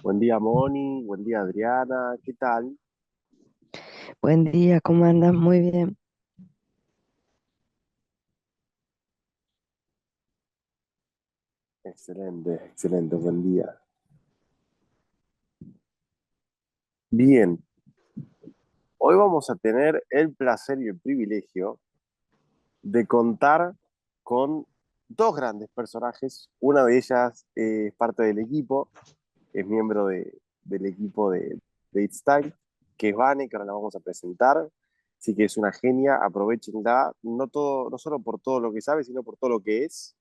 Buen día, Moni. Buen día, Adriana. ¿Qué tal? Buen día, ¿cómo andas? Muy bien. Excelente, excelente. Buen día. Bien, hoy vamos a tener el placer y el privilegio de contar con dos grandes personajes. Una de ellas es parte del equipo, es miembro del equipo de It's Time, que es Vane, que ahora la vamos a presentar. Así que es una genia, aprovechenla, no, todo, no solo por todo lo que sabe, sino por todo lo que es.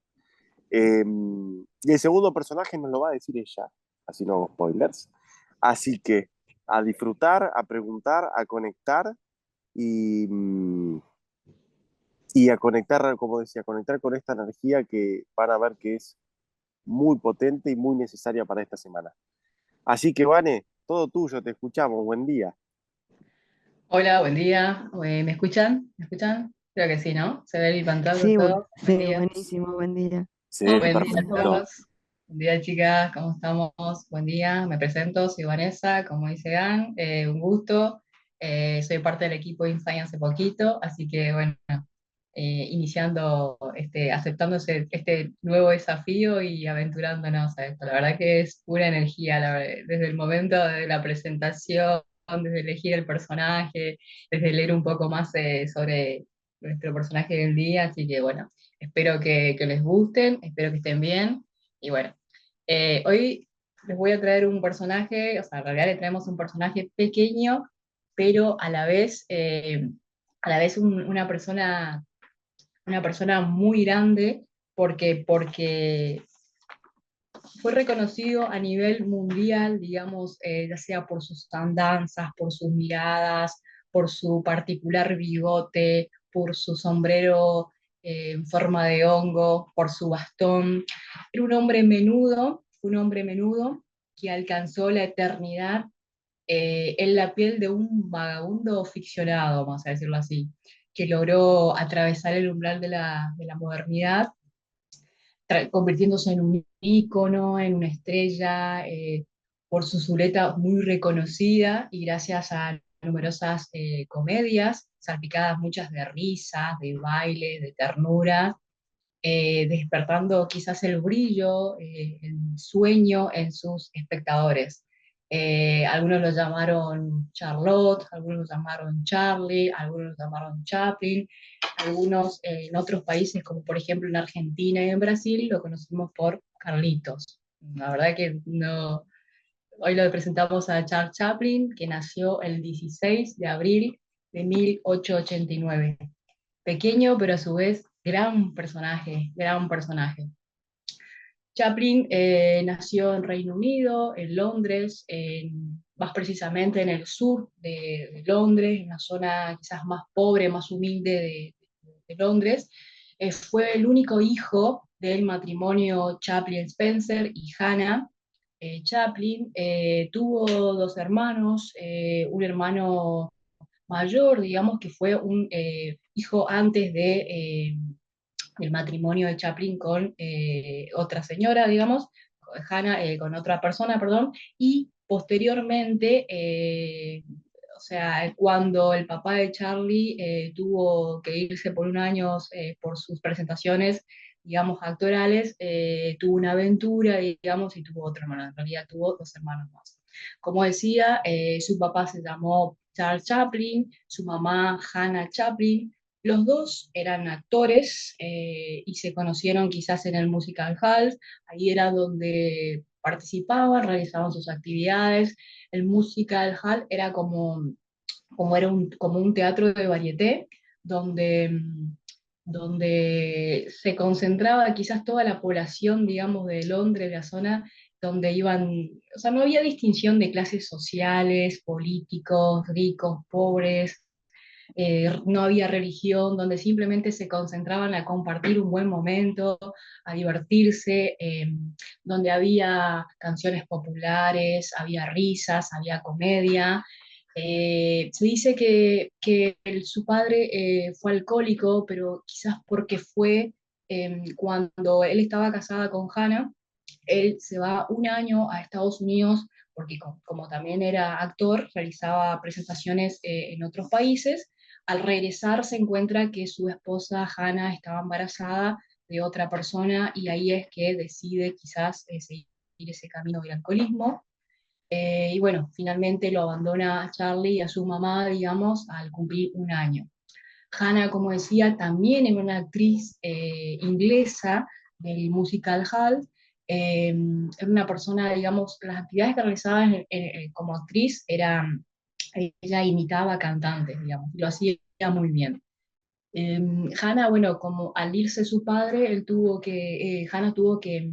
Y el segundo personaje nos lo va a decir ella, así no hago spoilers. Así que a disfrutar, a preguntar, a conectar y, y a conectar, como decía, a conectar con esta energía que van a ver que es muy potente y muy necesaria para esta semana. Así que, Vane, todo tuyo, te escuchamos, buen día. Hola, buen día. ¿Me escuchan? ¿Me escuchan? Creo que sí, ¿no? Se ve mi pantalla Sí, todo. Buen sí, día. buenísimo, buen día. Sí, Buen día a perfecto. todos. Buen día, chicas. ¿Cómo estamos? Buen día. Me presento, soy Vanessa, como dice Gan. Un gusto. Soy parte del equipo de Insight hace poquito, así que bueno, iniciando, aceptando este nuevo desafío y aventurándonos a esto. La verdad que es pura energía, desde el momento de la presentación, desde elegir el personaje, desde leer un poco más sobre nuestro personaje del día, así que bueno, espero que les gusten, espero que estén bien, y bueno, hoy les voy a traer un personaje, o sea, en realidad le traemos un personaje pequeño, pero a la vez una persona muy grande porque fue reconocido a nivel mundial, digamos, ya sea por sus andanzas, por sus miradas, por su particular bigote, por su sombrero en forma de hongo, por su bastón. Era un hombre menudo que alcanzó la eternidad en la piel de un vagabundo ficcionado, vamos a decirlo así, que logró atravesar el umbral de la modernidad, convirtiéndose en un ícono, en una estrella, por su suleta muy reconocida y gracias a numerosas comedias, salpicadas muchas de risas, de bailes, de ternura, despertando quizás el brillo, el sueño en sus espectadores. Algunos lo llamaron Charlotte, algunos lo llamaron Charlie, algunos lo llamaron Chaplin, algunos en otros países, como por ejemplo en Argentina y en Brasil, lo conocimos por Carlitos. La verdad que no. Hoy lo presentamos a Charles Chaplin, que nació el 16 de abril de 1889. Pequeño, pero a su vez gran personaje, gran personaje. Chaplin nació en Reino Unido, en Londres, más precisamente en el sur de Londres, en la zona quizás más pobre, más humilde de Londres. Fue el único hijo del matrimonio Chaplin-Spencer y Hannah Chaplin. Tuvo dos hermanos, un hermano mayor, digamos, que fue un hijo antes del matrimonio de Chaplin con otra señora, digamos, Hannah, con otra persona, perdón, y posteriormente, o sea, cuando el papá de Charlie tuvo que irse por un año por sus presentaciones, digamos, actorales, tuvo una aventura, digamos, y tuvo otra hermana, en realidad tuvo dos hermanos más. Como decía, su papá se llamó Charles Chaplin, su mamá Hannah Chaplin. Los dos eran actores y se conocieron quizás en el Musical Hall. Ahí era donde participaban, realizaban sus actividades. El Musical Hall era como un teatro de varieté, donde, donde se concentraba quizás toda la población, digamos, de Londres, de la zona donde iban, o sea, no había distinción de clases sociales, políticos, ricos, pobres, no había religión, donde simplemente se concentraban a compartir un buen momento, a divertirse, donde había canciones populares, había risas, había comedia. Se dice que su padre fue alcohólico, pero quizás porque fue cuando él estaba casada con Hannah, él se va un año a Estados Unidos porque como también era actor, realizaba presentaciones en otros países. Al regresar se encuentra que su esposa Hannah estaba embarazada de otra persona y ahí es que decide quizás seguir ese camino del alcoholismo. Y bueno, finalmente lo abandona a Charlie y a su mamá, digamos, al cumplir un año. Hannah, como decía, también era una actriz inglesa del musical Hall. Era una persona, digamos, las actividades que realizaba como actriz eran, ella imitaba cantantes, digamos, lo hacía muy bien. Hannah, bueno, como al irse su padre, Hannah tuvo que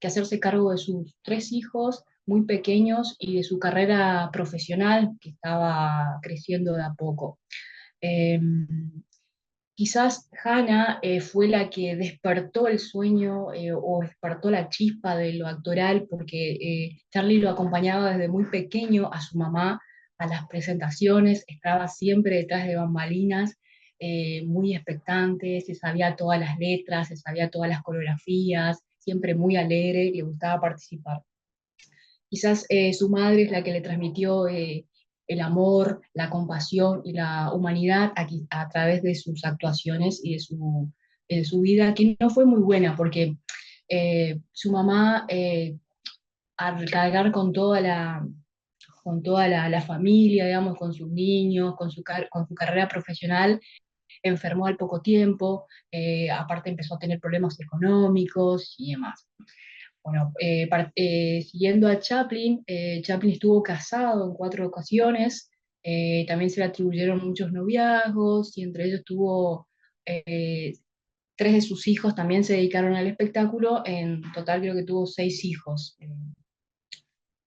hacerse cargo de sus tres hijos muy pequeños y de su carrera profesional que estaba creciendo de a poco. Em, Quizás Hannah fue la que despertó el sueño o despertó la chispa de lo actoral, porque Charlie lo acompañaba desde muy pequeño a su mamá a las presentaciones, estaba siempre detrás de bambalinas, muy expectante, se sabía todas las letras, se sabía todas las coreografías, siempre muy alegre, le gustaba participar. Quizás su madre es la que le transmitió el amor, la compasión y la humanidad a través de sus actuaciones y de su vida, que no fue muy buena, porque su mamá, al cargar con toda la familia, digamos, con sus niños, con su carrera profesional, enfermó al poco tiempo, aparte empezó a tener problemas económicos y demás. Bueno, siguiendo a Chaplin, Chaplin estuvo casado en 4 ocasiones, también se le atribuyeron muchos noviazgos y entre ellos tuvo 3 de sus hijos también se dedicaron al espectáculo, en total creo que tuvo 6 hijos.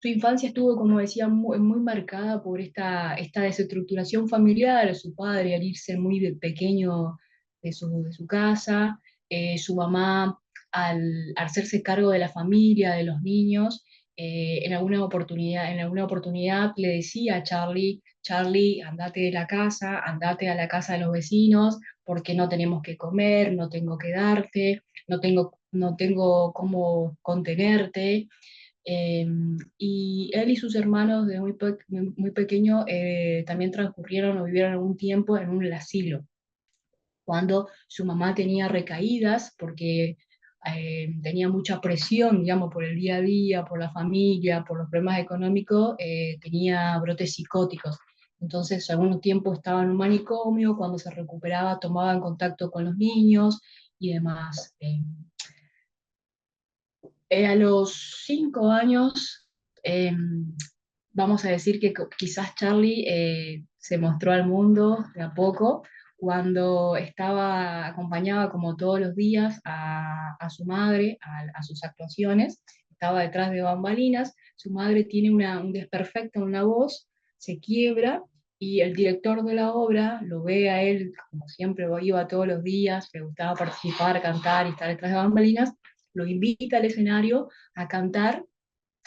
Su infancia estuvo, como decía, muy marcada por esta desestructuración familiar, su padre al irse muy de pequeño de su casa, su mamá al hacerse cargo de la familia, de los niños, en alguna oportunidad le decía a Charlie, Charlie, andate de la casa, andate a la casa de los vecinos, porque no tenemos que comer, no tengo que darte, no tengo cómo contenerte. Y él y sus hermanos de muy pequeño también transcurrieron o vivieron algún tiempo en un asilo, cuando su mamá tenía recaídas porque tenía mucha presión, digamos, por el día a día, por la familia, por los problemas económicos, tenía brotes psicóticos. Entonces, algún tiempo estaba en un manicomio, cuando se recuperaba tomaba en contacto con los niños y demás. A los 5 años, eh, vamos a decir que quizás Charlie se mostró al mundo de a poco cuando acompañaba como todos los días a su madre, a sus actuaciones, estaba detrás de bambalinas, su madre tiene un desperfecto en la voz, se quiebra y el director de la obra lo ve a él, como siempre iba todos los días, le gustaba participar, cantar y estar detrás de bambalinas, lo invita al escenario a cantar.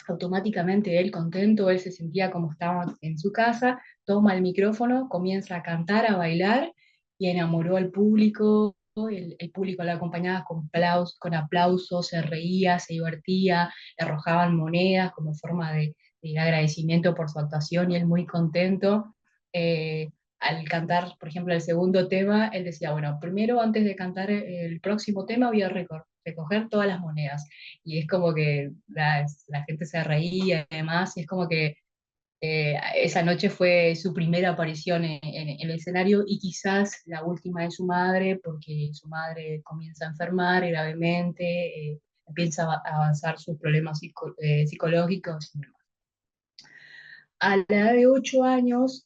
Automáticamente él contento, él se sentía como estaba en su casa, toma el micrófono, comienza a cantar, a bailar y enamoró al público. El público la acompañaba con aplausos, se reía, se divertía, le arrojaban monedas como forma de agradecimiento por su actuación y él muy contento. Al cantar, por ejemplo, el segundo tema, él decía, bueno, primero antes de cantar el próximo tema voy a recoger todas las monedas. Y es como que la gente se reía y demás, y es como que esa noche fue su primera aparición en el escenario y quizás la última de su madre, porque su madre comienza a enfermar gravemente, empieza a avanzar sus problemas psicológicos y demás. A la edad de 8 años,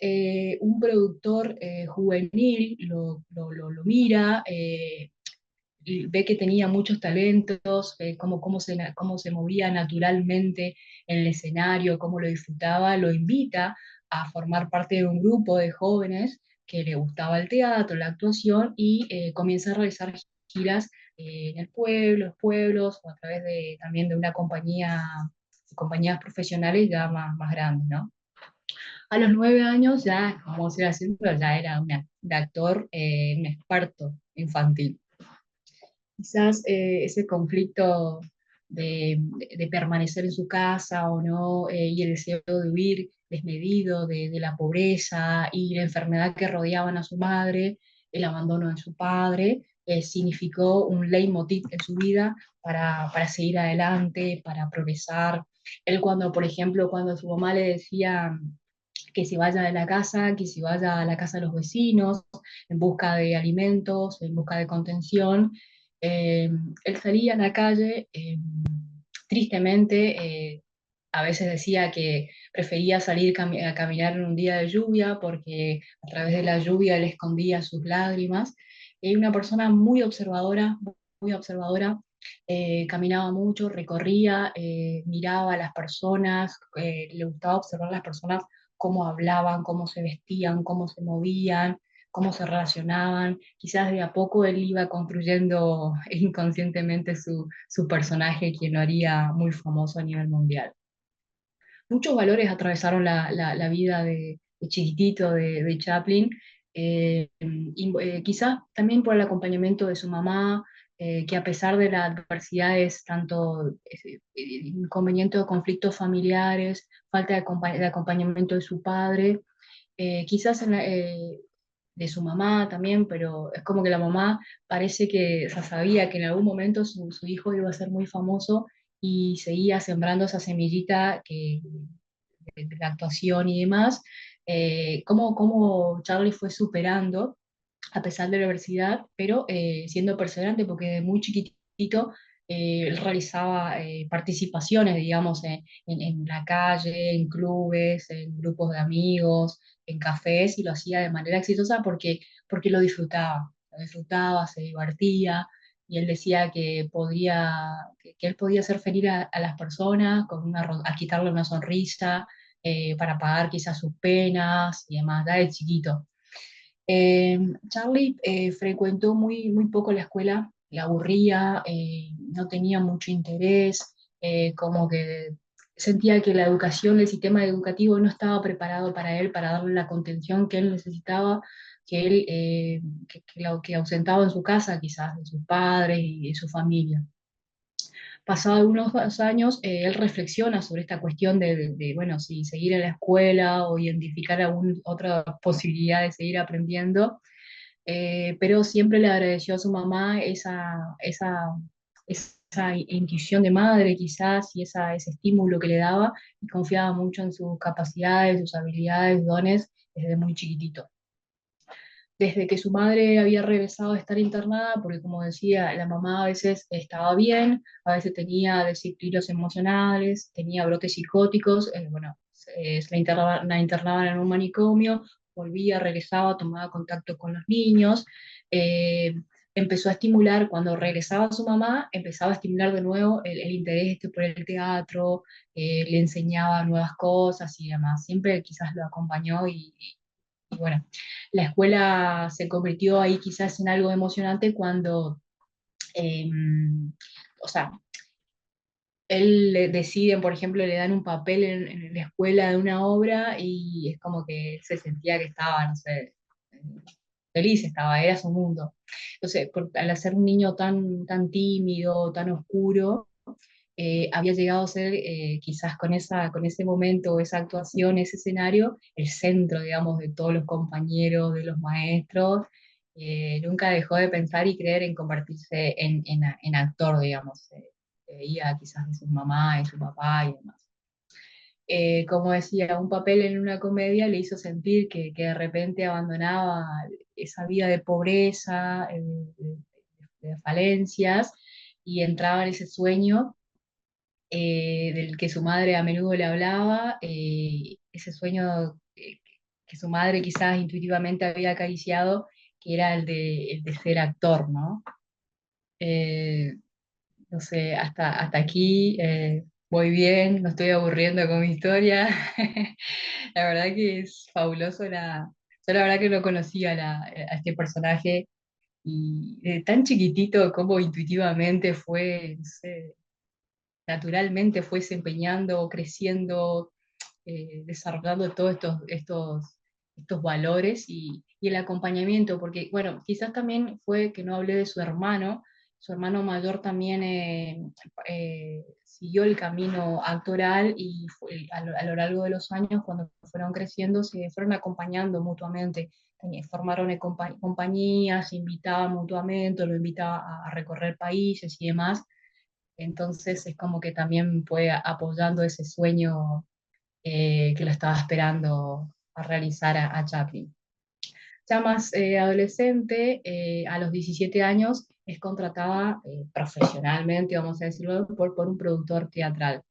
un productor juvenil lo mira, y ve que tenía muchos talentos, cómo se movía naturalmente en el escenario, cómo lo disfrutaba, lo invita a formar parte de un grupo de jóvenes que le gustaba el teatro, la actuación, y comienza a realizar giras en el pueblo, los pueblos, o a través también de una compañías profesionales ya más grandes, ¿no? A los 9 años ya, como se iba haciendo, ya era un actor, un experto infantil. Quizás ese conflicto de permanecer en su casa o no, y el deseo de huir desmedido de la pobreza y la enfermedad que rodeaban a su madre, el abandono de su padre, significó un leitmotiv en su vida para seguir adelante, para progresar. Él cuando, por ejemplo, cuando su mamá le decía que se vaya de la casa, que se vaya a la casa de los vecinos en busca de alimentos, en busca de contención, eh, él salía a la calle, tristemente, a veces decía que prefería salir a caminar en un día de lluvia porque a través de la lluvia él escondía sus lágrimas. Una persona muy observadora, caminaba mucho, recorría, miraba a las personas, le gustaba observar a las personas cómo hablaban, cómo se vestían, cómo se movían, cómo se relacionaban. Quizás de a poco él iba construyendo inconscientemente su personaje, quien lo haría muy famoso a nivel mundial. Muchos valores atravesaron la vida de chiquitito de Chaplin, quizás también por el acompañamiento de su mamá, que a pesar de las adversidades, tanto inconvenientes o conflictos familiares, falta de acompañamiento de su padre, quizás de su mamá también, pero es como que la mamá parece que, o sea, sabía que en algún momento su hijo iba a ser muy famoso y seguía sembrando esa semillita de la actuación y demás. Cómo Charlie fue superando a pesar de la adversidad, pero siendo perseverante, porque de muy chiquitito él realizaba participaciones, digamos, en la calle, en clubes, en grupos de amigos, en cafés, y lo hacía de manera exitosa porque lo disfrutaba, se divertía, y él decía que que él podía hacer feliz a las personas, a quitarle una sonrisa, para pagar quizás sus penas y demás, ya de chiquito. Eh, Charlie frecuentó muy poco la escuela, le aburría, no tenía mucho interés, como que sentía que la educación, el sistema educativo no estaba preparado para él, para darle la contención que él necesitaba, que ausentaba en su casa, quizás, de sus padres y de su familia. Pasados algunos años, él reflexiona sobre esta cuestión bueno, si seguir en la escuela o identificar alguna otra posibilidad de seguir aprendiendo, pero siempre le agradeció a su mamá esa intuición de madre quizás y ese estímulo que le daba, y confiaba mucho en sus capacidades, sus habilidades, dones desde muy chiquitito. Desde que su madre había regresado a estar internada, porque como decía, la mamá a veces estaba bien, a veces tenía desequilibrios emocionales, tenía brotes psicóticos, bueno, la internaban en un manicomio, volvía, regresaba, tomaba contacto con los niños, eh, empezó a estimular, cuando regresaba su mamá, empezaba a estimular de nuevo el interés por el teatro, le enseñaba nuevas cosas y demás, siempre quizás lo acompañó y bueno, la escuela se convirtió ahí quizás en algo emocionante cuando, eh, o sea, él deciden, por ejemplo, le dan un papel en la escuela de una obra y es como que él se sentía que estaba, no sé, eh, feliz estaba, era su mundo. Entonces, al ser un niño tan tímido, tan oscuro, había llegado a ser quizás con ese momento, esa actuación, ese escenario, el centro, digamos, de todos los compañeros, de los maestros. Nunca dejó de pensar y creer en convertirse en actor, digamos. Veía quizás de su mamá y su papá y demás. Como decía, un papel en una comedia le hizo sentir que de repente abandonaba esa vida de pobreza, de falencias, y entraba en ese sueño del que su madre a menudo le hablaba, ese sueño que su madre quizás intuitivamente había acariciado, que era el de ser actor, ¿no? Eh, no sé, hasta aquí voy bien, no estoy aburriendo con mi historia. La verdad que es fabuloso, yo la verdad que no conocía a este personaje, y tan chiquitito como intuitivamente fue, no sé, naturalmente fue desempeñando, creciendo, desarrollando todos estos valores y el acompañamiento, porque, bueno, quizás también fue que no hablé de su hermano. su hermano mayor también siguió el camino actoral y a lo largo de los años, cuando fueron creciendo, se fueron acompañando mutuamente. Formaron compañías, se invitaban mutuamente, lo invitaba a recorrer países y demás. Entonces es como que también fue apoyando ese sueño que lo estaba esperando a realizar a Chaplin. Ya más adolescente, a los 17 años, es contratada profesionalmente, vamos a decirlo, por un productor teatral.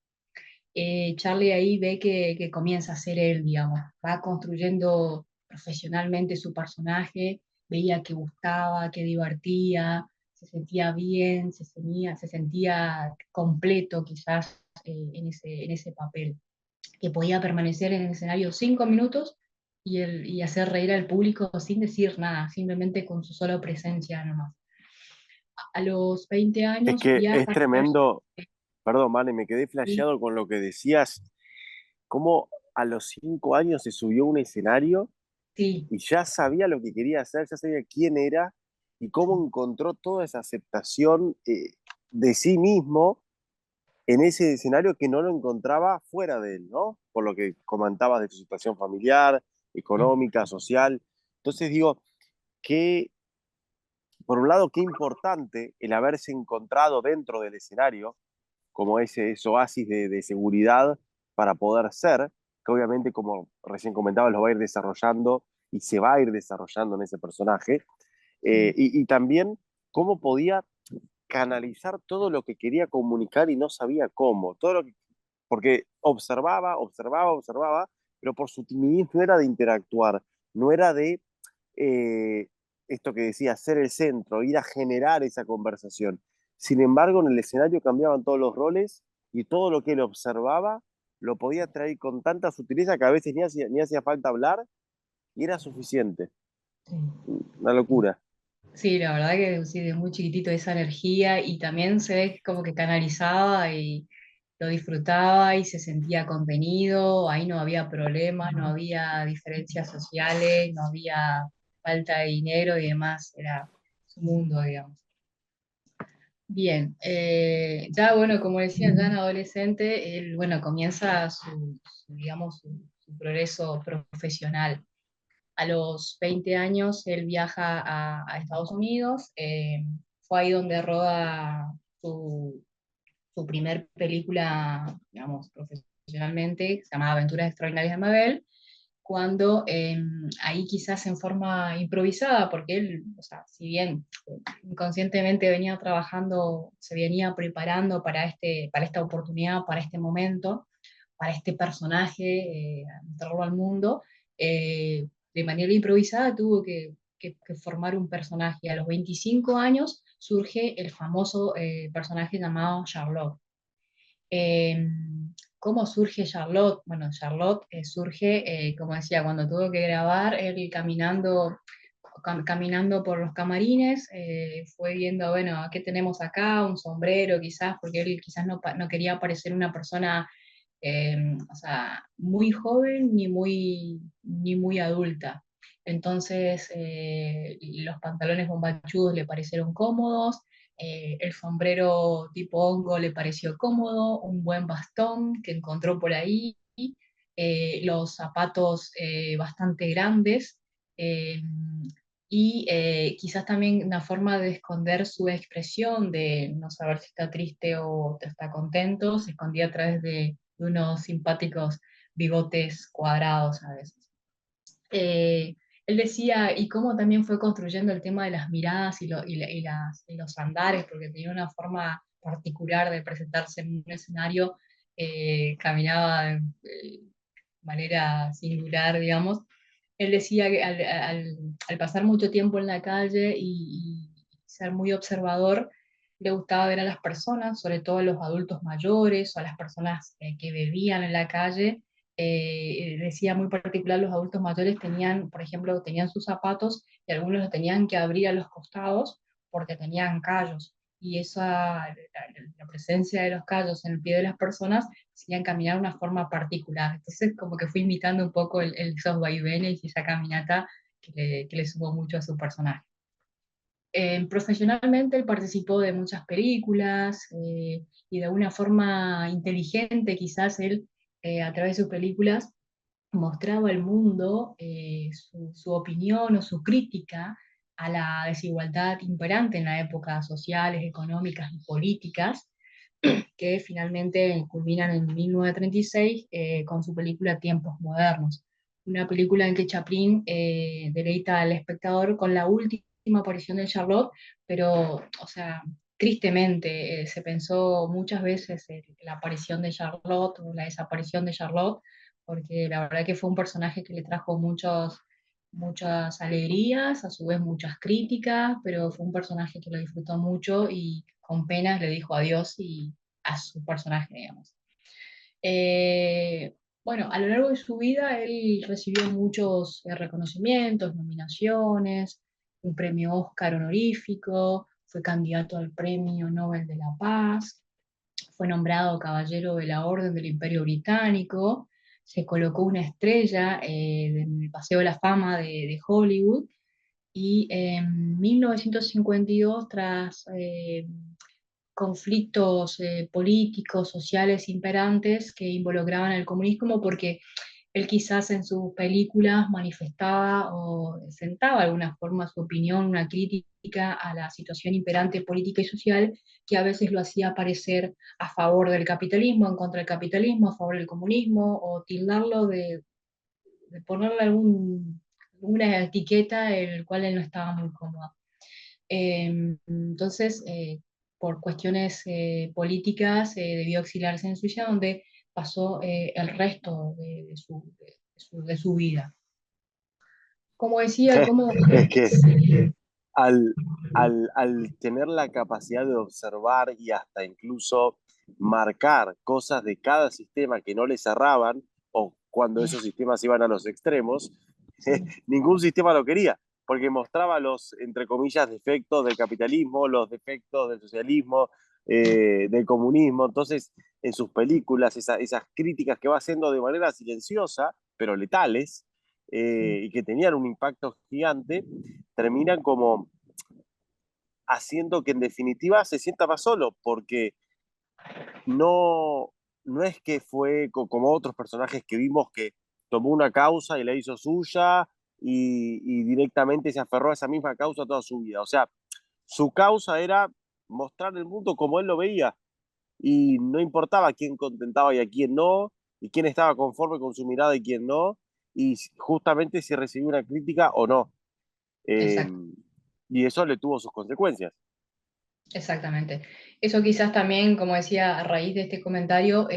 Charlie ahí ve que comienza a ser él, digamos, va construyendo profesionalmente su personaje, veía que gustaba, que divertía, se sentía bien, se sentía completo quizás en ese papel, que podía permanecer en el escenario 5 minutos y hacer reír al público sin decir nada, simplemente con su sola presencia nomás. A los 20 Es años que es viaja. tremendo, perdón, Mane, me quedé Sí, flasheado con lo que decías, cómo a los 5 años se subió a un escenario sí, y ya sabía lo que quería hacer, ya sabía quién era y cómo encontró toda esa aceptación de sí mismo en ese escenario que no lo encontraba fuera de él, ¿no? Por lo que comentabas de su situación familiar, sí, económica, social. Entonces digo, que por un lado, qué importante el haberse encontrado dentro del escenario, como ese oasis de seguridad para poder ser, que obviamente, como recién comentaba, lo va a ir desarrollando y se va a ir desarrollando en ese personaje. sí. Y también cómo podía canalizar todo lo que quería comunicar y no sabía cómo. Todo lo que, porque observaba, observaba, observaba, pero por su timidez no era de interactuar, no era de eh, esto que decía, ser el centro, ir a generar esa conversación. Sin embargo, en el escenario cambiaban todos los roles y todo lo que él observaba lo podía traer con tanta sutileza que a veces ni hacía falta hablar y era suficiente. Sí. Una locura. Sí, la verdad que sí, de muy chiquitito esa energía y también se ve como que canalizaba y lo disfrutaba y se sentía contenido, ahí no había problemas, no había diferencias sociales, no había falta de dinero y demás, era su mundo, digamos. Bien, ya bueno, como decía, ya en adolescente, él, bueno, comienza digamos, su progreso profesional. A los 20 años él viaja a Estados Unidos, fue ahí donde roda su primer película, digamos, profesionalmente, se llamaba Aventuras Extraordinarias de Mabel, cuando ahí quizás en forma improvisada, porque él, o sea, si bien inconscientemente venía trabajando, se venía preparando para esta oportunidad, para este momento, para este personaje, meterlo al mundo, de manera improvisada tuvo que formar un personaje. A los 25 años surge el famoso personaje llamado Charlotte. Eh, ¿Cómo surge Charlotte? Bueno, Charlotte surge, como decía, cuando tuvo que grabar, él caminando por los camarines, fue viendo, bueno, ¿qué tenemos acá? Un sombrero quizás, porque él quizás no quería parecer una persona, o sea, muy joven ni muy adulta. Entonces, los pantalones bombachudos le parecieron cómodos, el sombrero tipo hongo le pareció cómodo, un buen bastón que encontró por ahí, los zapatos bastante grandes, eh, y quizás también una forma de esconder su expresión, de no saber si está triste o está contento, se escondía a través de unos simpáticos bigotes cuadrados a veces. Él decía, y cómo también fue construyendo el tema de las miradas y los andares, porque tenía una forma particular de presentarse en un escenario, caminaba de manera singular, digamos. Él decía que al pasar mucho tiempo en la calle y ser muy observador, le gustaba ver a las personas, sobre todo a los adultos mayores o a las personas que bebían en la calle. Decía muy particular, los adultos mayores tenían, por ejemplo, tenían sus zapatos y algunos los tenían que abrir a los costados porque tenían callos. Y la presencia de los callos en el pie de las personas hacían caminar de una forma particular. Entonces, como que fui imitando un poco esos vaivenes y esa caminata que le sumó mucho a su personaje. Profesionalmente él participó de muchas películas y de una forma inteligente quizás él a través de sus películas mostraba al mundo su opinión o su crítica a la desigualdad imperante en la época sociales, económicas y políticas, que finalmente culminan en 1936 con su película Tiempos Modernos, una película en que Chaplin deleita al espectador con la última aparición de Charlotte, pero, o sea, tristemente se pensó muchas veces en la aparición de Charlotte o la desaparición de Charlotte, porque la verdad que fue un personaje que le trajo muchas alegrías, a su vez muchas críticas, pero fue un personaje que lo disfrutó mucho y con penas le dijo adiós y a su personaje, digamos. Eh, bueno, a lo largo de su vida él recibió muchos reconocimientos, nominaciones, un premio Oscar honorífico, fue candidato al Premio Nobel de la Paz, fue nombrado caballero de la Orden del Imperio Británico, se colocó una estrella en el Paseo de la Fama de Hollywood y en 1952, tras conflictos políticos, sociales imperantes que involucraban al comunismo, porque él quizás en sus películas manifestaba o sentaba de alguna forma su opinión, una crítica a la situación imperante política y social, que a veces lo hacía parecer a favor del capitalismo, en contra del capitalismo, a favor del comunismo, o tildarlo de ponerle alguna etiqueta en el cual él no estaba muy cómodo. Entonces, por cuestiones políticas, debió exiliarse en Suiza, donde pasó el resto de su vida. Como decía, como... Es que Sí, al, al tener la capacidad de observar y hasta incluso marcar cosas de cada sistema que no le cerraban, o cuando esos sistemas iban a los extremos, sí, ningún sistema lo quería, porque mostraba los, entre comillas, defectos del capitalismo, los defectos del socialismo, del comunismo. Entonces, en sus películas, esas críticas que va haciendo de manera silenciosa, pero letales, sí, y que tenían un impacto gigante, terminan como haciendo que en definitiva se sienta más solo, porque no, no es que fue como otros personajes que vimos que tomó una causa y la hizo suya y directamente se aferró a esa misma causa toda su vida. O sea, su causa era mostrar el mundo como él lo veía y no importaba quién contentaba y a quién no, y quién estaba conforme con su mirada y quién no, y justamente si recibía una crítica o no. Eh, exacto. y eso le tuvo sus consecuencias. Exactamente. Eso quizás también, como decía, a raíz de este comentario,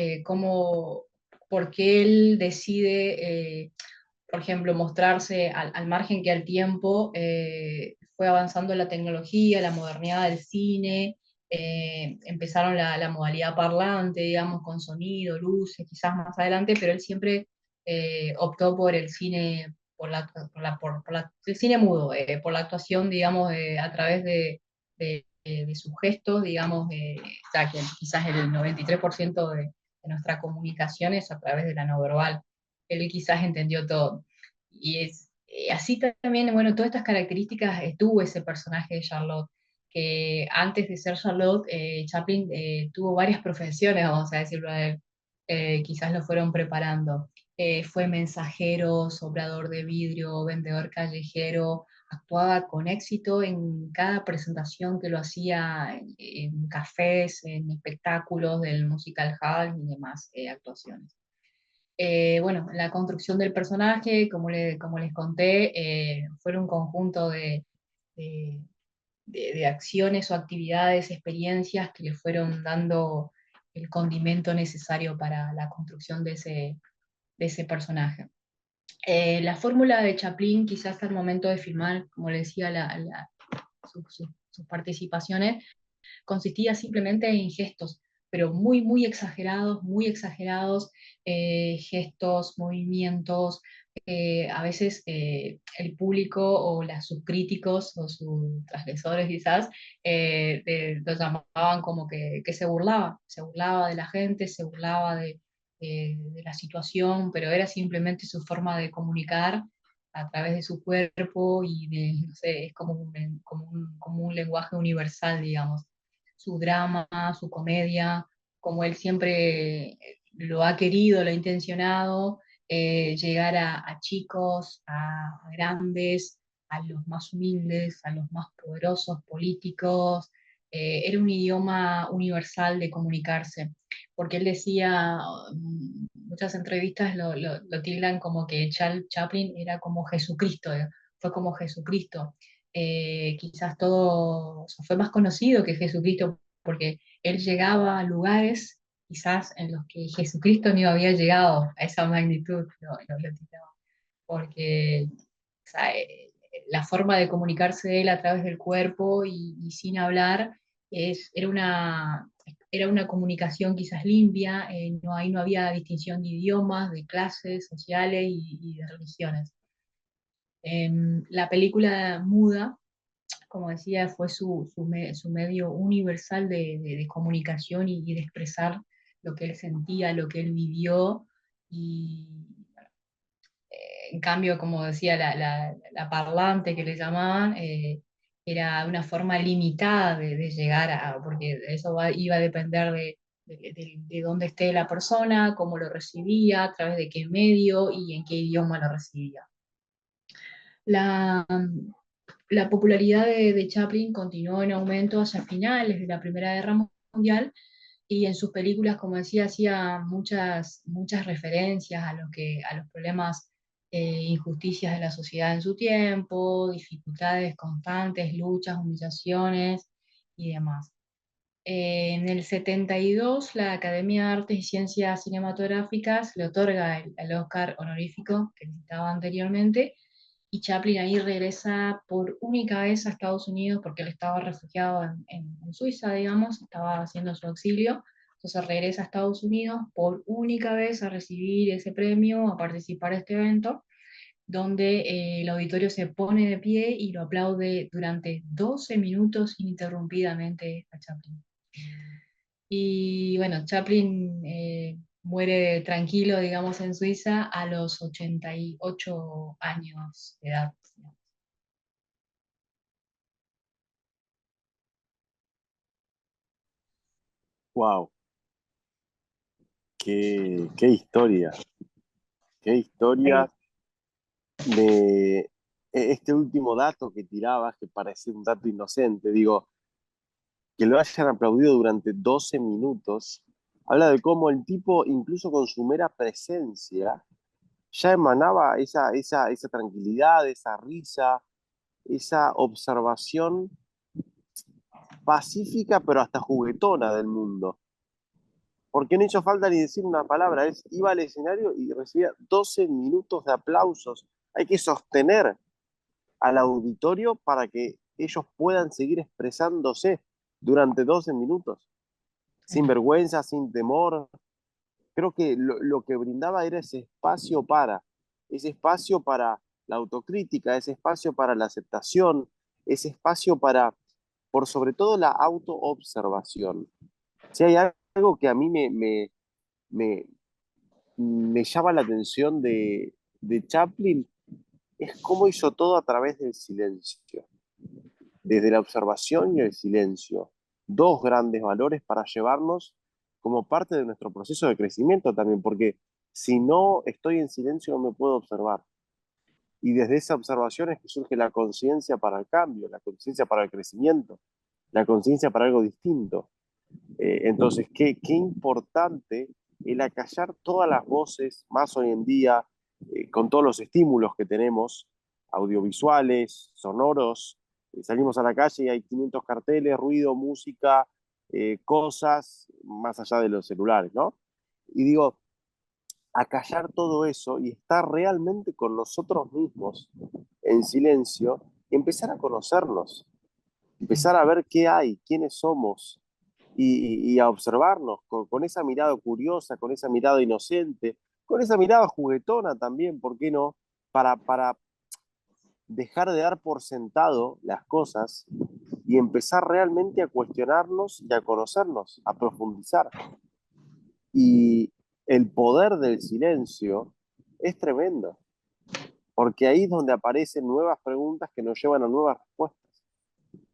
por qué él decide, por ejemplo, mostrarse al margen que al tiempo fue avanzando la tecnología, la modernidad del cine, empezaron la modalidad parlante, digamos, con sonido, luces, quizás más adelante, pero él siempre optó por el cine, el cine mudo, por la actuación, digamos, a través de sus gestos, digamos, o sea, que quizás el 93% de nuestra comunicación es a través de la no verbal. Él quizás entendió todo. Y es así también, bueno, todas estas características tuvo ese personaje de Charlotte, que antes de ser Charlotte, Chaplin tuvo varias profesiones, vamos a decirlo a él, quizás lo fueron preparando. Fue mensajero, soplador de vidrio, vendedor callejero, actuaba con éxito en cada presentación que lo hacía en cafés, en espectáculos del musical hall y demás actuaciones. Bueno, la construcción del personaje, como les conté, fue un conjunto de, de acciones o actividades, experiencias que le fueron dando el condimento necesario para la construcción de ese personaje. La fórmula de Chaplin, quizás al momento de filmar, como le decía, sus participaciones, consistía simplemente en gestos, pero muy exagerados, gestos, movimientos. A veces el público o sus críticos o sus transgresores quizás lo llamaban como que se burlaba de la gente, se burlaba de la situación, pero era simplemente su forma de comunicar a través de su cuerpo y de, no sé, es como como un lenguaje universal, digamos. Su drama, su comedia, como él siempre lo ha querido, lo ha intencionado, llegar a chicos, a grandes, a los más humildes, a los más poderosos, políticos. Era un idioma universal de comunicarse, porque él decía, muchas entrevistas lo tildan como que Charles Chaplin era como Jesucristo, fue como Jesucristo. Quizás todo, o sea, fue más conocido que Jesucristo porque él llegaba a lugares quizás en los que Jesucristo no había llegado a esa magnitud, lo tiraba. Porque o sea, la forma de comunicarse de él a través del cuerpo y sin hablar era una comunicación quizás limpia, ahí no había distinción de idiomas, de clases sociales y de religiones. La película muda, como decía, fue su medio universal de comunicación y de expresar lo que él sentía, lo que él vivió. Y en cambio, como decía, la parlante que le llamaban, era una forma limitada de llegar porque eso iba a depender de dónde esté la persona, cómo lo recibía, a través de qué medio y en qué idioma lo recibía. La, la popularidad de Chaplin continuó en aumento hacia finales de la Primera Guerra Mundial y en sus películas, como decía, hacía muchas referencias a los problemas, injusticias de la sociedad en su tiempo, dificultades constantes, luchas, humillaciones y demás. En el 72, la Academia de Artes y Ciencias Cinematográficas le otorga el Oscar honorífico que necesitaba anteriormente, y Chaplin ahí regresa por única vez a Estados Unidos porque él estaba refugiado en Suiza, digamos, estaba haciendo su exilio. Entonces regresa a Estados Unidos por única vez a recibir ese premio, a participar de este evento, donde el auditorio se pone de pie y lo aplaude durante 12 minutos ininterrumpidamente a Chaplin. Y bueno, Chaplin muere tranquilo, digamos, en Suiza a los 88 años de edad. Wow, qué historia, qué Sí, historia. Este último dato que tirabas, que parecía un dato inocente, digo, que lo hayan aplaudido durante 12 minutos, habla de cómo el tipo, incluso con su mera presencia, ya emanaba esa tranquilidad, esa risa, esa observación pacífica, pero hasta juguetona del mundo. Porque no hizo falta ni decir una palabra, él iba al escenario y recibía 12 minutos de aplausos. Hay que sostener al auditorio para que ellos puedan seguir expresándose durante 12 minutos, sin sí. vergüenza, sin temor. Creo que lo que brindaba era ese espacio para la autocrítica, ese espacio para la aceptación, ese espacio para, por sobre todo, la autoobservación. Si hay algo que a mí me, me llama la atención de Chaplin, es cómo hizo todo a través del silencio, desde la observación y el silencio. Dos grandes valores para llevarnos como parte de nuestro proceso de crecimiento también, porque si no estoy en silencio no me puedo observar. Y desde esa observación es que surge la conciencia para el cambio, la conciencia para el crecimiento, la conciencia para algo distinto. Entonces, qué importante el acallar todas las voces, más hoy en día, con todos los estímulos que tenemos, audiovisuales, sonoros. Salimos a la calle y hay 500 carteles, ruido, música, cosas, más allá de los celulares, ¿no? Y digo, acallar todo eso y estar realmente con nosotros mismos en silencio y empezar a conocernos, Sí. empezar a ver qué hay, quiénes somos y a observarnos con esa mirada curiosa, con esa mirada inocente, con esa mirada juguetona también, ¿por qué no? Para dejar de dar por sentado las cosas y empezar realmente a cuestionarnos y a conocernos, a profundizar. Y el poder del silencio es tremendo. porque ahí es donde aparecen nuevas preguntas que nos llevan a nuevas respuestas.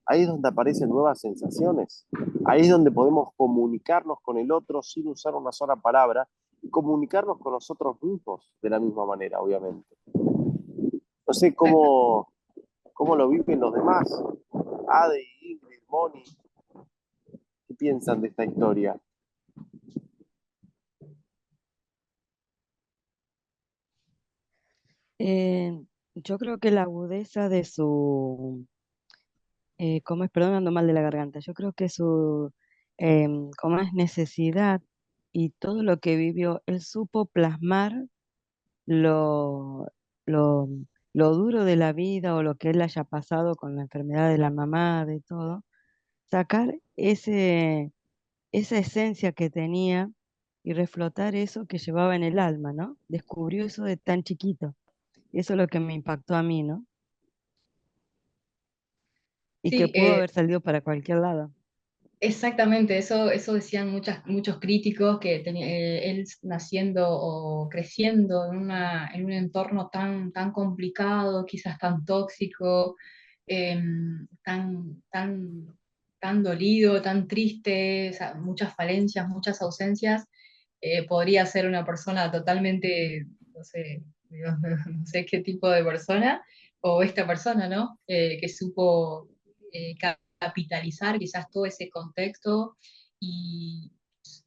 Ahí es donde aparecen nuevas sensaciones. Ahí es donde podemos comunicarnos con el otro sin usar una sola palabra y comunicarnos con nosotros mismos de la misma manera, obviamente. No sé cómo lo viven los demás. Ade, Ingrid, Moni, ¿qué piensan de esta historia? Yo creo que la agudeza de ¿cómo es? Perdón, ando mal de la garganta. Yo creo que ¿cómo es? Necesidad y todo lo que vivió, él supo plasmar lo, lo, lo duro de la vida o lo que él haya pasado con la enfermedad de la mamá, de todo, sacar esa esencia que tenía y reflotar eso que llevaba en el alma, ¿no? Descubrió eso de tan chiquito. Y eso es lo que me impactó a mí, ¿no? Y que Sí, pudo haber salido para cualquier lado. exactamente, eso decían muchos críticos que él naciendo o creciendo en un entorno tan complicado, quizás tan tóxico, tan dolido, tan triste, o sea, muchas falencias, muchas ausencias, podría ser una persona totalmente, no sé, no sé qué tipo de persona, o esta persona, ¿no? Que supo capitalizar quizás todo ese contexto y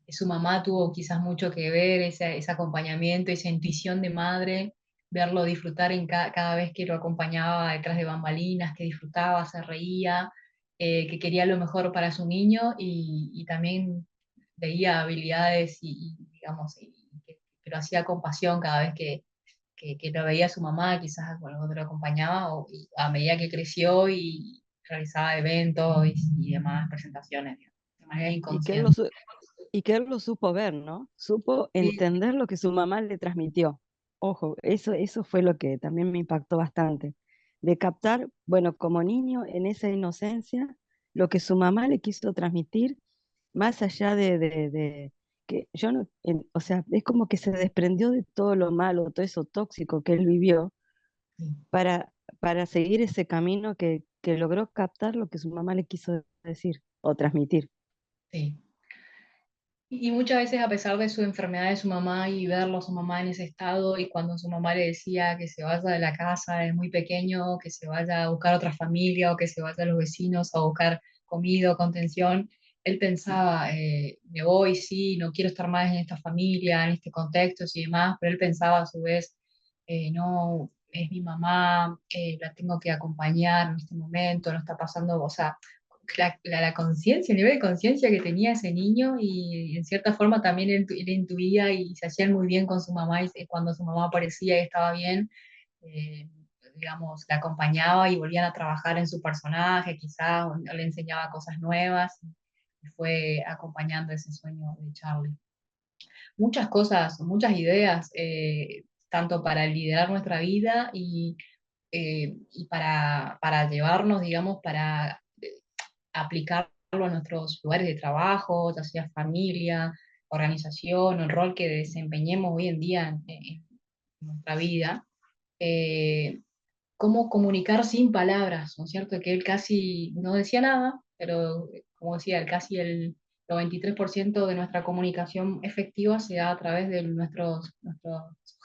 su mamá tuvo quizás mucho que ver, ese acompañamiento, esa intuición de madre, verlo disfrutar cada vez que lo acompañaba detrás de bambalinas, que disfrutaba, se reía, que quería lo mejor para su niño y también veía habilidades digamos, que lo hacía con pasión cada vez que lo veía su mamá, quizás cuando lo acompañaba, y a medida que creció y realizaba eventos y demás presentaciones, digamos, de manera Y que inconsciente. y que él lo supo ver, ¿no? Supo Sí, entender lo que su mamá le transmitió. Ojo, eso fue lo que también me impactó bastante. De captar, bueno, como niño, en esa inocencia, lo que su mamá le quiso transmitir, más allá de que yo no, o sea, es como que se desprendió de todo lo malo, todo eso tóxico que él vivió, sí, para, para seguir ese camino que logró captar lo que su mamá le quiso decir o transmitir. sí. Y muchas veces a pesar de su enfermedad de su mamá y verlo a su mamá en ese estado y cuando su mamá le decía que se vaya de la casa de muy pequeño, que se vaya a buscar otra familia o que se vaya a los vecinos a buscar comida o contención, él pensaba, me voy, sí, no quiero estar más en esta familia, en este contexto y demás, pero él pensaba a su vez, no, es mi mamá, la tengo que acompañar en este momento, no está pasando, o sea, la conciencia, el nivel de conciencia que tenía ese niño y en cierta forma también él intuía y se hacían muy bien con su mamá y cuando su mamá aparecía y estaba bien, eh, digamos, la acompañaba y volvían a trabajar en su personaje, quizás o le enseñaba cosas nuevas y fue acompañando ese sueño de Charlie. Muchas cosas, muchas ideas, tanto para liderar nuestra vida y para llevarnos, digamos, para aplicarlo a nuestros lugares de trabajo, ya sea familia, organización, el rol que desempeñemos hoy en día en nuestra vida. Eh, Cómo comunicar sin palabras, ¿no es cierto? Que él casi no decía nada, pero como decía, casi el 93% de nuestra comunicación efectiva se da a través de nuestros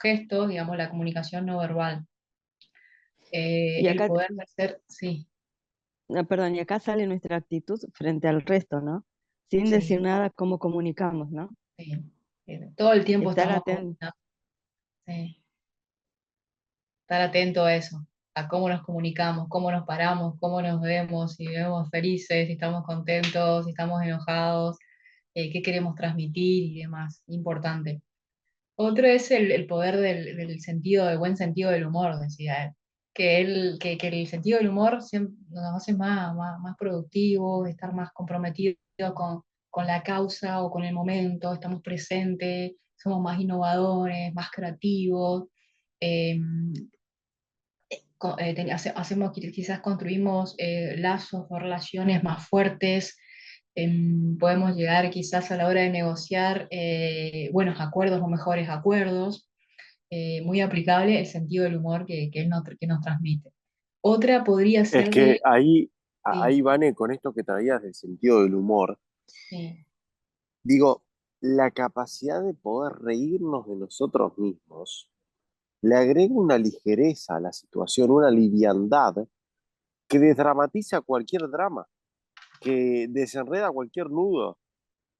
gestos, digamos, la comunicación no verbal. Y El acá, poder de ser, sí, no, perdón, y acá sale nuestra actitud frente al resto, ¿no? Sin sí, decir nada, cómo comunicamos, ¿no? sí. Todo el tiempo Estar estamos atento. sí, estar atento a eso, a cómo nos comunicamos, cómo nos paramos, cómo nos vemos, si vemos felices, si estamos contentos, si estamos enojados, qué queremos transmitir y demás. Importante. Otro es el poder del sentido, del buen sentido del humor, decía él. Que el sentido del humor nos hace más productivos, estar más comprometidos con la causa o con el momento, estamos presentes, somos más innovadores, más creativos. eh, hacemos, quizás construimos lazos o relaciones más fuertes, podemos llegar quizás a la hora de negociar buenos acuerdos o mejores acuerdos. muy aplicable el sentido del humor que nos transmite. Otra podría Es ser que de, ahí, sí, Vane, con esto que traías del sentido del humor, sí, digo, la capacidad de poder reírnos de nosotros mismos le agrega una ligereza a la situación, una liviandad que desdramatiza cualquier drama, que desenreda cualquier nudo,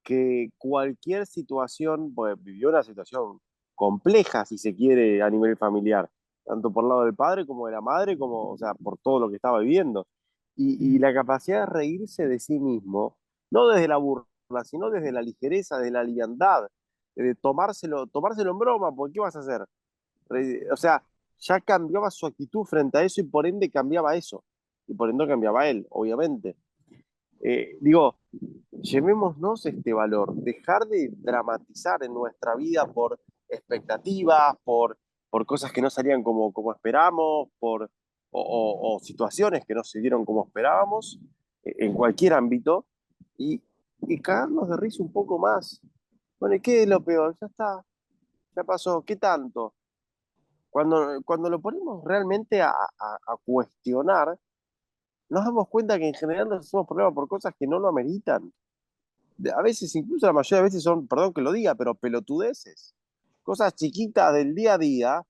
que cualquier situación, pues vivió una situación compleja, si se quiere, a nivel familiar, tanto por el lado del padre como de la madre, como, o sea, por todo lo que estaba viviendo. Y la capacidad de reírse de sí mismo, no desde la burla, sino desde la ligereza, de la liviandad, de tomárselo en broma, porque ¿qué vas a hacer? O sea, ya cambiaba su actitud frente a eso y por ende cambiaba eso. Y por ende cambiaba él, obviamente. Digo, llevémonos este valor, dejar de dramatizar en nuestra vida por expectativas, por cosas que no salían como esperábamos, o situaciones que no se dieron como esperábamos, en cualquier ámbito, y, y cagarnos de risa un poco más. Bueno, ¿y qué es lo peor? Ya está, ya pasó, ¿qué tanto? Cuando lo ponemos realmente a cuestionar, nos damos cuenta que en general nos hacemos problemas por cosas que no lo ameritan. A veces, incluso la mayoría de veces son, perdón que lo diga, pero pelotudeces. Cosas chiquitas del día a día,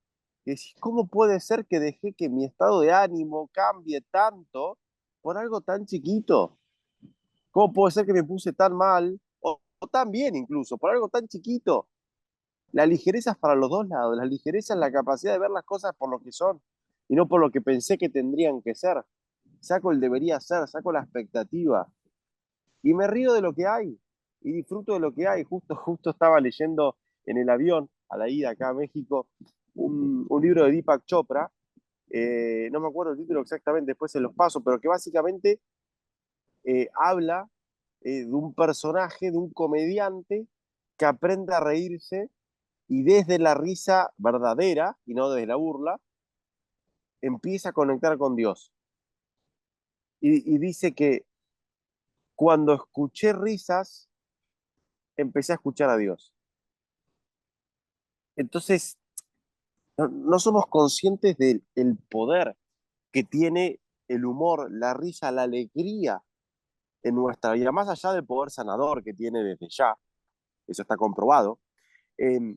que decís, ¿cómo puede ser que dejé que mi estado de ánimo cambie tanto por algo tan chiquito? ¿Cómo puede ser que me puse tan mal, o tan bien incluso, por algo tan chiquito? La ligereza es para los dos lados, la ligereza es la capacidad de ver las cosas por lo que son y no por lo que pensé que tendrían que ser. Saco el debería ser, saco la expectativa y me río de lo que hay y disfruto de lo que hay. Justo estaba leyendo en el avión a la ida acá a México un libro de Deepak Chopra, no me acuerdo el título exactamente, después se los paso, pero que básicamente habla de un personaje, de un comediante que aprende a reírse y desde la risa verdadera y no desde la burla, empieza a conectar con Dios. Y dice que cuando escuché risas, empecé a escuchar a Dios. Entonces, no somos conscientes del el poder que tiene el humor, la risa, la alegría en nuestra vida, más allá del poder sanador que tiene desde ya, eso está comprobado, eh,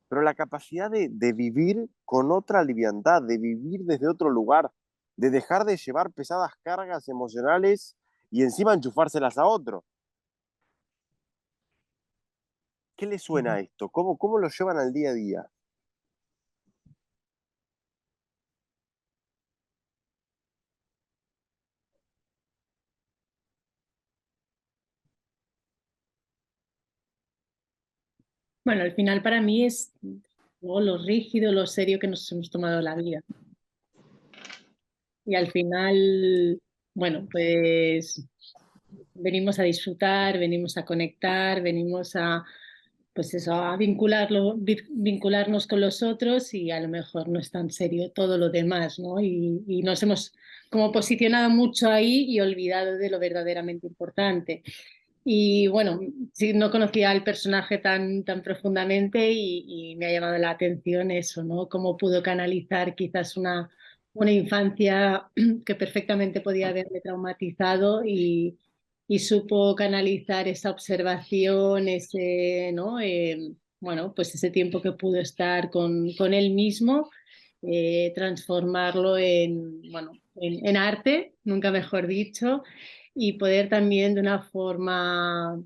pero la capacidad de vivir con otra liviandad, de vivir desde otro lugar, de dejar de llevar pesadas cargas emocionales y encima enchufárselas a otro. ¿Qué le suena a esto? ¿Cómo lo llevan al día a día? Bueno, al final para mí es ¿no? Lo rígido, lo serio que nos hemos tomado la vida. Y al final, bueno, pues venimos a disfrutar, venimos a conectar, venimos a, pues eso, a vincularnos con los otros y a lo mejor no es tan serio todo lo demás, ¿no? Y nos hemos como posicionado mucho ahí y olvidado de lo verdaderamente importante. Y bueno, sí, no conocía al personaje tan profundamente y me ha llamado la atención eso, ¿no? Cómo pudo canalizar quizás una infancia que perfectamente podía haberme traumatizado y supo canalizar esa observación, ese, ¿no? Bueno, pues ese tiempo que pudo estar con él mismo, transformarlo en, bueno, en arte, nunca mejor dicho y poder también de una forma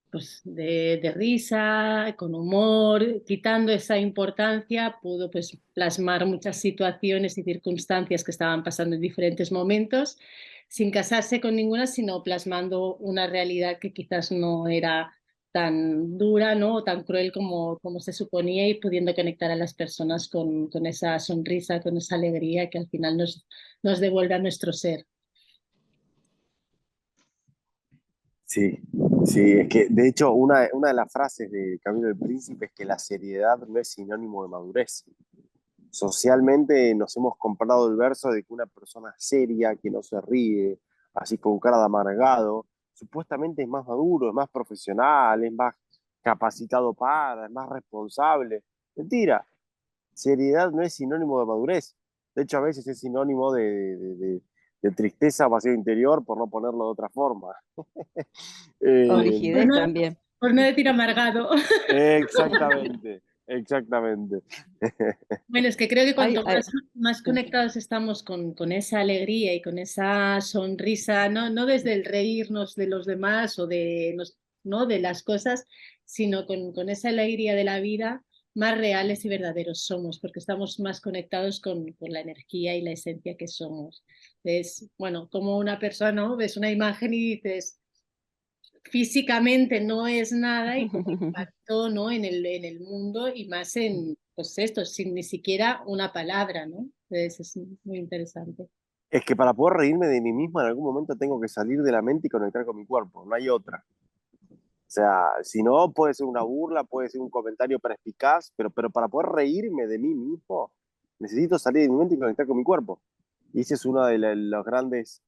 pues, de risa, con humor, quitando esa importancia, pudo pues, plasmar muchas situaciones y circunstancias que estaban pasando en diferentes momentos, sin casarse con ninguna, sino plasmando una realidad que quizás no era tan dura, ¿no? O tan cruel como se suponía y pudiendo conectar a las personas con esa sonrisa, con esa alegría que al final nos devuelve a nuestro ser. Sí, sí, es que de hecho una de las frases de Camilo del Príncipe es que la seriedad no es sinónimo de madurez. Socialmente nos hemos comprado el verso de que una persona seria, que no se ríe, así con cara de amargado, supuestamente es más maduro, es más profesional, es más capacitado para, es más responsable. Mentira, seriedad no es sinónimo de madurez. De hecho, a veces es sinónimo de tristeza, vacío interior, por no ponerlo de otra forma. O Eh, Por rigidez no, también. por no decir amargado. exactamente, exactamente. Bueno, es que creo que Hay, cuanto hay- más sí. conectados estamos con esa alegría y con esa sonrisa, no desde el reírnos de los demás o ¿no? de las cosas, sino con esa alegría de la vida, más reales y verdaderos somos, porque estamos más conectados con la energía y la esencia que somos. Es, bueno, como una persona, ¿no? Ves una imagen y dices, físicamente no es nada y como impactó, ¿no? en el mundo y más en, pues esto, sin ni siquiera una palabra, ¿no? Entonces es muy interesante. Es que para poder reírme de mí mismo en algún momento tengo que salir de la mente y conectar con mi cuerpo, no hay otra. O sea, si no, puede ser una burla, puede ser un comentario perspicaz, pero para poder reírme de mí mismo, necesito salir de mi mente y conectar con mi cuerpo. Y ese es uno de los grandes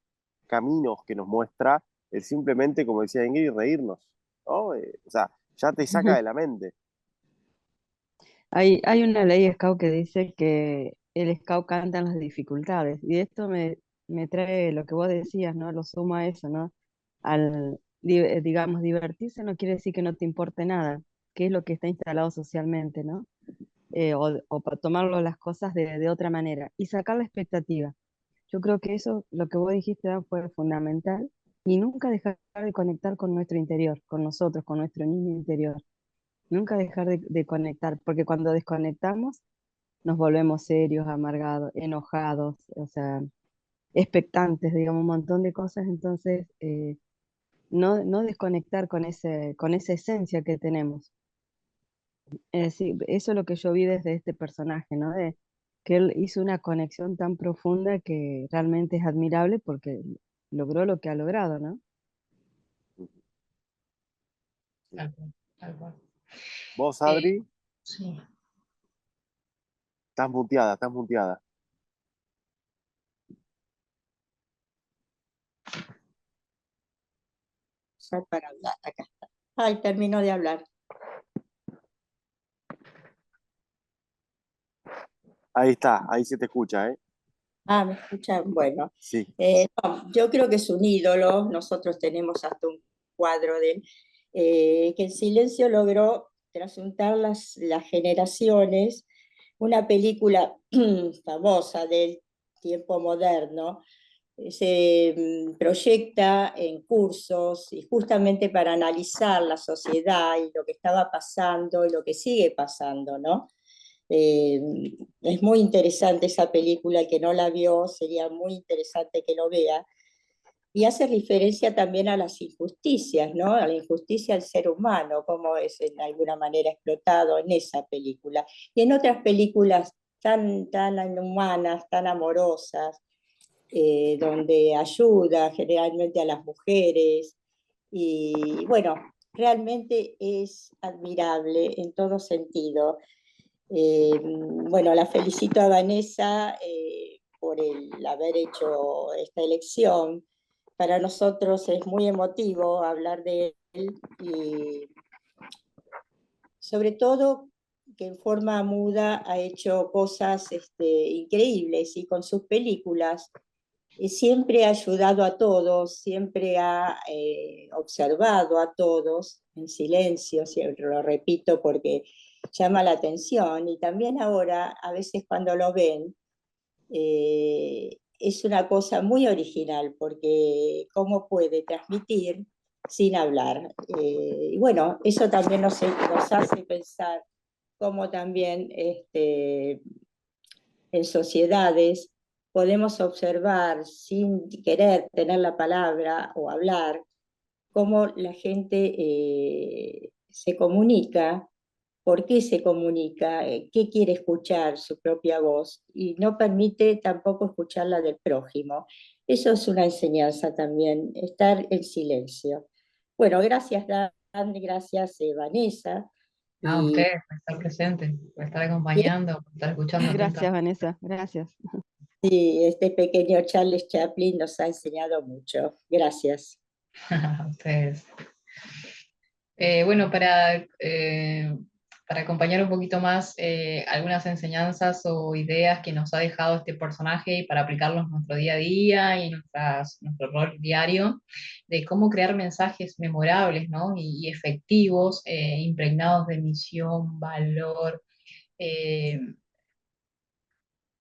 caminos que nos muestra el simplemente, como decía Ingrid, reírnos, ¿no? O sea, ya te saca de la mente. Hay una ley Scout que dice que el Scout canta en las dificultades. Y esto me trae lo que vos decías, ¿no? Lo suma a eso, ¿no? Digamos, divertirse no quiere decir que no te importe nada, que es lo que está instalado socialmente, ¿no? O para tomarlo las cosas de otra manera y sacar la expectativa. Yo creo que eso, lo que vos dijiste, Dan, fue fundamental y nunca dejar de conectar con nuestro interior, con nosotros, con nuestro niño interior. Nunca dejar de conectar, porque cuando desconectamos nos volvemos serios, amargados, enojados, o sea, expectantes, digamos, un montón de cosas. Entonces, no desconectar con esa esencia que tenemos. Es decir, eso es lo que yo vi desde este personaje, ¿no? Que él hizo una conexión tan profunda que realmente es admirable porque logró lo que ha logrado, ¿no? Tal cual, tal cual. Vos, Eh, Adri, sí. estás muteada, estás muteada. Usar para hablar. Acá está. Ay, termino de hablar. Ahí está, ahí se te escucha, ¿eh? Ah, ¿me escuchan? Bueno, Sí. no, yo creo que es un ídolo. Nosotros tenemos hasta un cuadro de él, que en silencio logró trasuntar las generaciones. Una película famosa del tiempo moderno se proyecta en cursos y justamente para analizar la sociedad y lo que estaba pasando y lo que sigue pasando, ¿no? Eh, es muy interesante esa película, el que no la vio sería muy interesante que lo vea, y hace referencia también a las injusticias, ¿no? A la injusticia del ser humano, cómo es en alguna manera explotado en esa película. Y en otras películas tan humanas, tan amorosas, donde ayuda generalmente a las mujeres. Y bueno, realmente es admirable en todo sentido. Bueno, la felicito a Vanessa por el haber hecho esta elección. Para nosotros es muy emotivo hablar de él y sobre todo que en forma muda ha hecho cosas increíbles y con sus películas siempre ha ayudado a todos, siempre ha observado a todos en silencio, siempre lo repito porque llama la atención y también ahora a veces cuando lo ven es una cosa muy original porque cómo puede transmitir sin hablar. Y bueno, eso también nos hace pensar cómo también en sociedades podemos observar sin querer tener la palabra o hablar cómo la gente se comunica, por qué se comunica, qué quiere escuchar su propia voz y no permite tampoco escuchar la del prójimo. Eso es una enseñanza también, estar en silencio. Bueno, gracias Dan, gracias Vanessa. A Y ustedes por estar presentes, por estar acompañando, por estar escuchando Gracias, atentamente. Vanessa, gracias. sí, este pequeño Charles Chaplin nos ha enseñado mucho. Gracias. A ustedes. Bueno, para acompañar un poquito más algunas enseñanzas o ideas que nos ha dejado este personaje y para aplicarlos en nuestro día a día y en nuestro rol diario, de cómo crear mensajes memorables, ¿no? Y efectivos, impregnados de misión, valor, eh,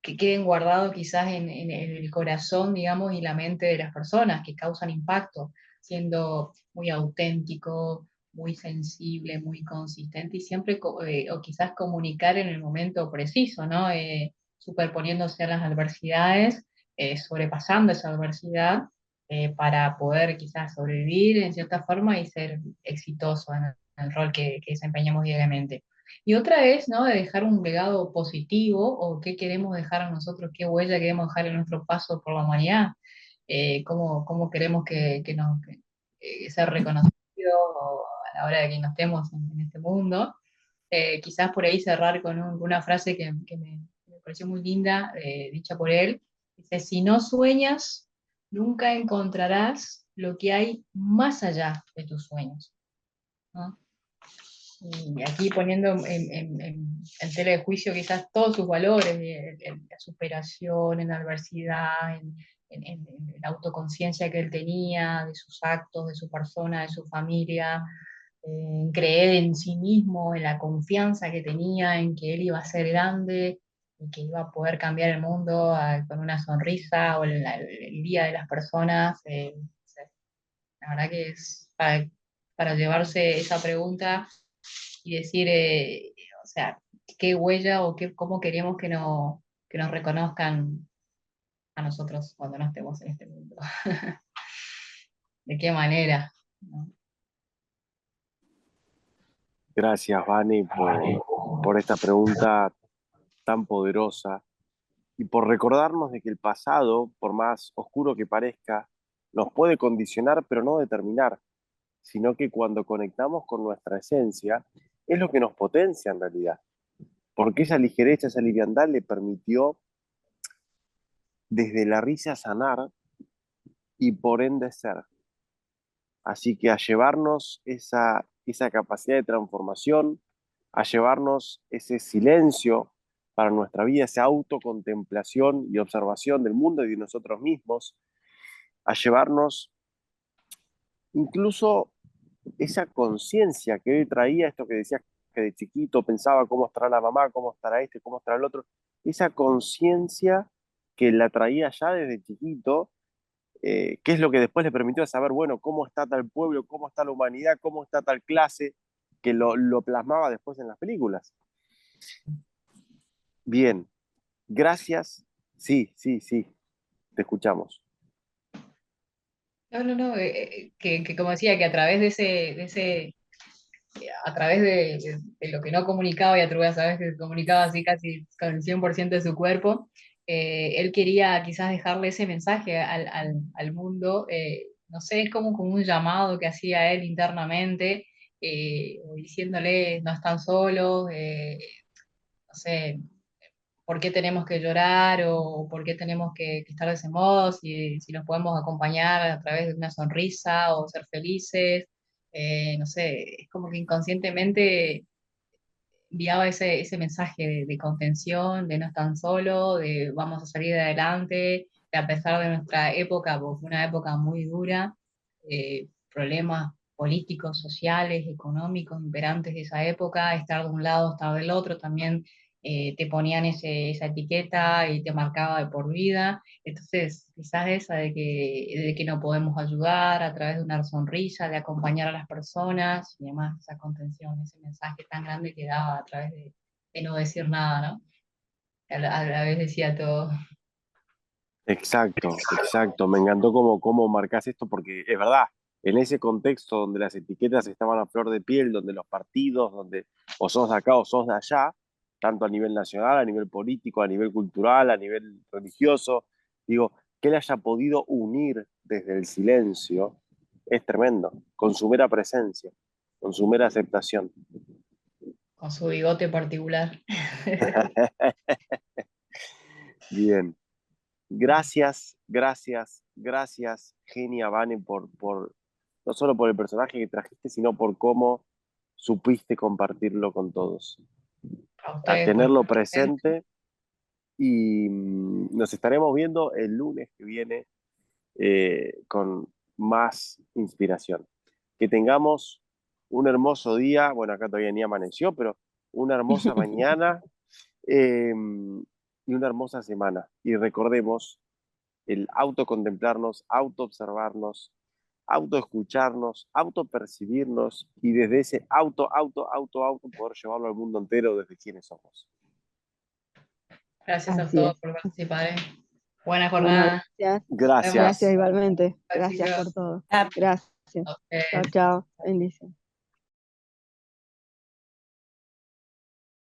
que queden guardados quizás en el corazón, digamos, y la mente de las personas, que causan impacto, siendo muy auténtico, muy sensible, muy consistente y siempre, o quizás comunicar en el momento preciso, ¿no? Superponiéndose a las adversidades, sobrepasando esa adversidad para poder quizás sobrevivir en cierta forma y ser exitoso en el rol que desempeñamos diariamente. Y otra es, ¿no? De dejar un legado positivo o qué queremos dejar a nosotros, qué huella queremos dejar en nuestro paso por la humanidad, cómo queremos ser reconocidos a la hora de que nos estemos en este mundo. Quizás por ahí cerrar con una frase que me pareció muy linda, dicha por él. Dice, si no sueñas, nunca encontrarás lo que hay más allá de tus sueños, ¿no? Y aquí poniendo en tela de juicio quizás todos sus valores, la superación, en la adversidad, en la autoconciencia que él tenía, de sus actos, de su persona, de su familia, en creer en sí mismo, en la confianza que tenía, en que él iba a ser grande y que iba a poder cambiar el mundo con una sonrisa o el día de las personas. No sé, la verdad que es para llevarse esa pregunta y decir, o sea, qué huella o cómo queremos que nos reconozcan a nosotros cuando no estemos en este mundo. ¿De qué manera? ¿No? Gracias, Vani, por esta pregunta tan poderosa y por recordarnos de que el pasado, por más oscuro que parezca, nos puede condicionar, pero no determinar, sino que cuando conectamos con nuestra esencia, es lo que nos potencia en realidad, porque esa ligereza, esa liviandad le permitió desde la risa sanar y por ende ser. Así que a llevarnos esa capacidad de transformación, a llevarnos ese silencio para nuestra vida, esa autocontemplación y observación del mundo y de nosotros mismos, a llevarnos incluso esa conciencia que él traía, esto que decías que de chiquito pensaba cómo estará la mamá, cómo estará este, cómo estará el otro, esa conciencia que la traía ya desde chiquito, que es lo que después le permitió saber, bueno, cómo está tal pueblo, cómo está la humanidad, cómo está tal clase, que lo plasmaba después en las películas. Bien, gracias. Sí, sí, sí, te escuchamos. No, no, no, que como decía, que a través a través de lo que no comunicaba y a través, sabes, que comunicaba así casi con el 100% de su cuerpo, él quería quizás dejarle ese mensaje al mundo, no sé, es como un llamado que hacía él internamente, diciéndole, no están solos, no sé, por qué tenemos que llorar o por qué tenemos que estar de ese modo, si nos podemos acompañar a través de una sonrisa o ser felices. No sé, es como que inconscientemente enviaba ese mensaje de contención, de no estar solo, de vamos a salir adelante, de a pesar de nuestra época, porque fue una época muy dura, problemas políticos, sociales, económicos, imperantes de esa época, estar de un lado, estar del otro, también te ponían esa etiqueta y te marcaba de por vida. Entonces, quizás esa de que no podemos ayudar a través de una sonrisa, de acompañar a las personas y demás, esa contención, ese mensaje tan grande que daba a través de no decir nada, ¿no? A la vez decía todo. Exacto, exacto. Me encantó cómo marcás esto porque es verdad, en ese contexto donde las etiquetas estaban a flor de piel, donde los partidos, donde o sos de acá o sos de allá, tanto a nivel nacional, a nivel político, a nivel cultural, a nivel religioso, digo, que él haya podido unir desde el silencio es tremendo, con su mera presencia, con su mera aceptación. Con su bigote particular. Bien. Gracias, gracias, gracias, Genia Vane, no solo por el personaje que trajiste, sino por cómo supiste compartirlo con todos. A A ustedes por tenerlo estar presentes. presente y nos estaremos viendo el lunes que viene con más inspiración. Que tengamos un hermoso día, bueno, acá todavía ni amaneció, pero una hermosa mañana y una hermosa semana. Y recordemos el autocontemplarnos, autoobservarnos, autoescucharnos, autopercibirnos y desde ese auto poder llevarlo al mundo entero desde quienes somos. Gracias a Así todos es. por participar. Buena Bueno, jornada. gracias. Nos Gracias. Gracias vemos. igualmente. Gracias por Besitos todo. Ah, Gracias. a Chao, ustedes. chao. Bendiciones.